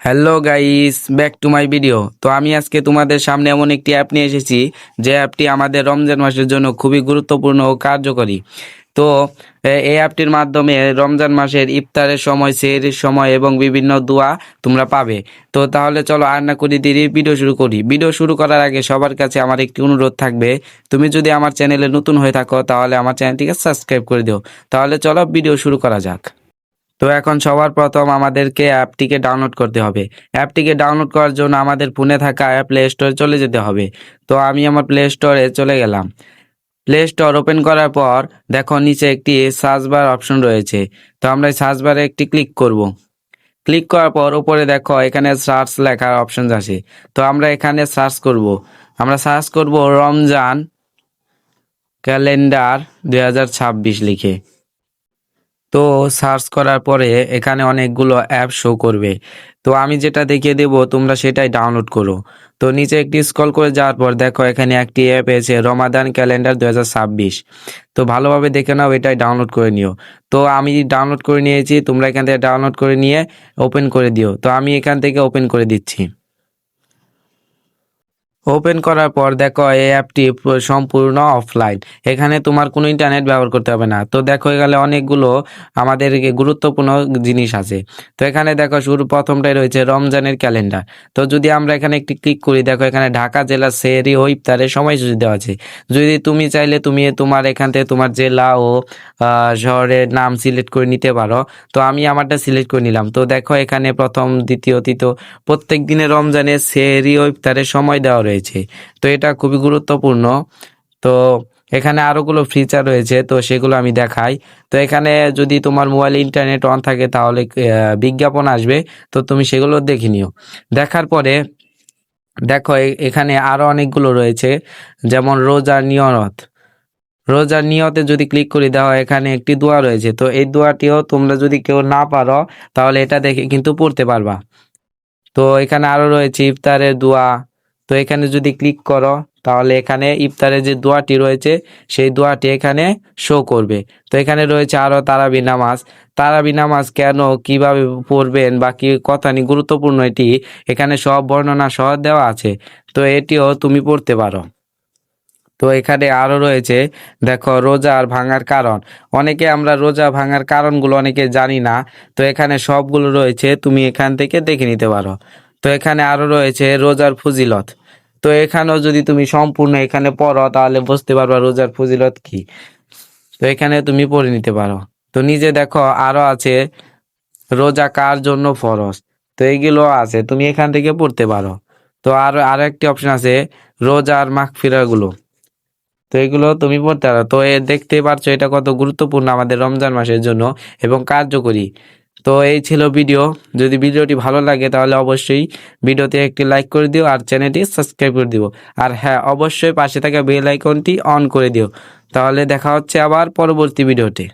Hello guys, back to my video. তো আমি আজকে তোমাদের সামনে এমন একটি অ্যাপ নিয়ে এসেছি যে অ্যাপটি আমাদের রমজান মাসের জন্য খুবই গুরুত্বপূর্ণ ও কার্যকরী। তো এই অ্যাপটির মাধ্যমে রমজান মাসের ইফতারের সময়, সেহরির সময় এবং বিভিন্ন দোয়া তোমরা পাবে। তো তাহলে চলো আর না করি দেরি, ভিডিও শুরু করি। ভিডিও শুরু করার আগে সবার কাছে আমার একটি অনুরোধ থাকবে, তুমি যদি আমার চ্যানেলে নতুন হয়ে থাকো তাহলে আমার চ্যানেলটিকে সাবস্ক্রাইব করে দিও। তাহলে চলো ভিডিও শুরু করা যাক। তো এখন সবার প্রথম আমাদেরকে অ্যাপটিকে ডাউনলোড করতে হবে। অ্যাপটিকে ডাউনলোড করার জন্য আমাদের ফোনে থাকা প্লে স্টোরে চলে যেতে হবে। তো আমি আমার প্লে স্টোরে চলে গেলাম। প্লে স্টোর ওপেন করার পর দেখো নিচে একটি সার্চ বার অপশন রয়েছে। তো আমরা এই সার্চ বারে একটি ক্লিক করব। ক্লিক করার পর উপরে দেখো এখানে সার্চ লেখার অপশন আছে। তো আমরা এখানে সার্চ করব। আমরা সার্চ করব রমজান ক্যালেন্ডার 2026 লিখে। তো সার্চ করার পরে এখানে অনেকগুলো অ্যাপ শো করবে। তো আমি যেটা দেখিয়ে দেবো তোমরা সেটাই ডাউনলোড করো। তো নিচে একটি স্ক্রল করে যাওয়ার পর দেখো এখানে একটি অ্যাপ এসে রমাদান ক্যালেন্ডার 2026। তো ভালোভাবে দেখে নাও, এটাই ডাউনলোড করে নিও। তো আমি ডাউনলোড করে নিয়েছি, তোমরা এখান থেকে ডাউনলোড করে নিয়ে ওপেন করে দিও। তো আমি এখান থেকে ওপেন করে দিচ্ছি। ওপেন করার পর দেখো এই অ্যাপটি সম্পূর্ণ অফলাইন, এখানে তোমার কোনো ইন্টারনেট ব্যবহার করতে হবে না। তো দেখো এখানে অনেকগুলো আমাদের গুরুত্বপূর্ণ জিনিস আছে। তো এখানে দেখো শুরু প্রথমটাই রয়েছে রমজানের ক্যালেন্ডার। তো যদি আমরা এখানে একটি ক্লিক করি, দেখো এখানে ঢাকা জেলা সেহরি ও ইফতারের সময়সূচি দেওয়া আছে। যদি তুমি চাইলে তুমি তোমার এখান থেকে তোমার জেলা ও শহরের নাম সিলেক্ট করে নিতে পারো। তো আমি আমারটা সিলেক্ট করে নিলাম। তো দেখো এখানে প্রথম, দ্বিতীয়, তৃতীয় প্রত্যেক দিনে রমজানের সেহরি ও ইফতারের সময় দেওয়া রয়েছে। তো এটা খুবই গুরুত্বপূর্ণ। তো এখানে আরোগুলো ফিচার রয়েছে, তো সেগুলো আমি দেখাই। তো এখানে যদি তোমার মোবাইলে ইন্টারনেট অন থাকে তাহলে বিজ্ঞাপন আসবে। তো তুমি সেগুলো দেখে নিও। দেখার পরে দেখো এখানে আরো অনেকগুলো রয়েছে, যেমন রোজার নিয়ত। রোজার নিয়তে যদি ক্লিক করি, দেখো এখানে একটি দোয়া রয়েছে। তো এই দোয়াটিও তোমরা যদি কেউ না পারো তাহলে এটা দেখে কিন্তু পড়তে পারবা। তো এখানে আরো রয়েছে ইফতারের দোয়া। তো এখানে যদি ক্লিক করো তাহলে এখানে ইফতারের যে দোয়াটি রয়েছে সেই দোয়াটি এখানে শো করবে। তো এখানে রয়েছে আরো তারাবি নামাজ। তারাবি নামাজ কেন, কিভাবে পড়বেন বা কি কথা নিয়ে গুরুত্বপূর্ণ এটি এখানে সব বর্ণনা সহ দেওয়া আছে। তো এটিও তুমি পড়তে পারো। তো এখানে আরো রয়েছে, দেখো রোজার ভাঙার কারণ। অনেকে আমরা রোজা ভাঙার কারণগুলো অনেকে জানি না। তো এখানে সবগুলো রয়েছে, তুমি এখান থেকে দেখে নিতে পারো। তো এখানে আরো রয়েছে রোজার ফজিলত। তো এখানেও যদি তুমি সম্পূর্ণ এখানে পড়ো তাহলে বুঝতে পারবা রোজার ফজিলত কি। তো এখানে তুমি পড়ে নিতে পারো। তো নিজে দেখো আরো আছে রোজা কার জন্য ফরজ। তো এইগুলো আছে, তুমি এখান থেকে পড়তে পারো। তো আরো একটি অপশন আছে রোজার মাগফিরাত গুলো। তো এগুলো তুমি পড়তে পারো। তো দেখতে পারছো এটা কত গুরুত্বপূর্ণ আমাদের রমজান মাসের জন্য এবং কার্যকরী। তো এই ছিল ভিডিও। যদি ভিডিওটি ভালো লাগে তাহলে অবশ্যই ভিডিওতে একটি লাইক করে দিও আর চ্যানেলটি সাবস্ক্রাইব করে দিও। আর হ্যাঁ, অবশ্যই পাশে থাকা বেল আইকনটি অন করে দিও। তাহলে দেখা হচ্ছে আবার পরবর্তী ভিডিওতে।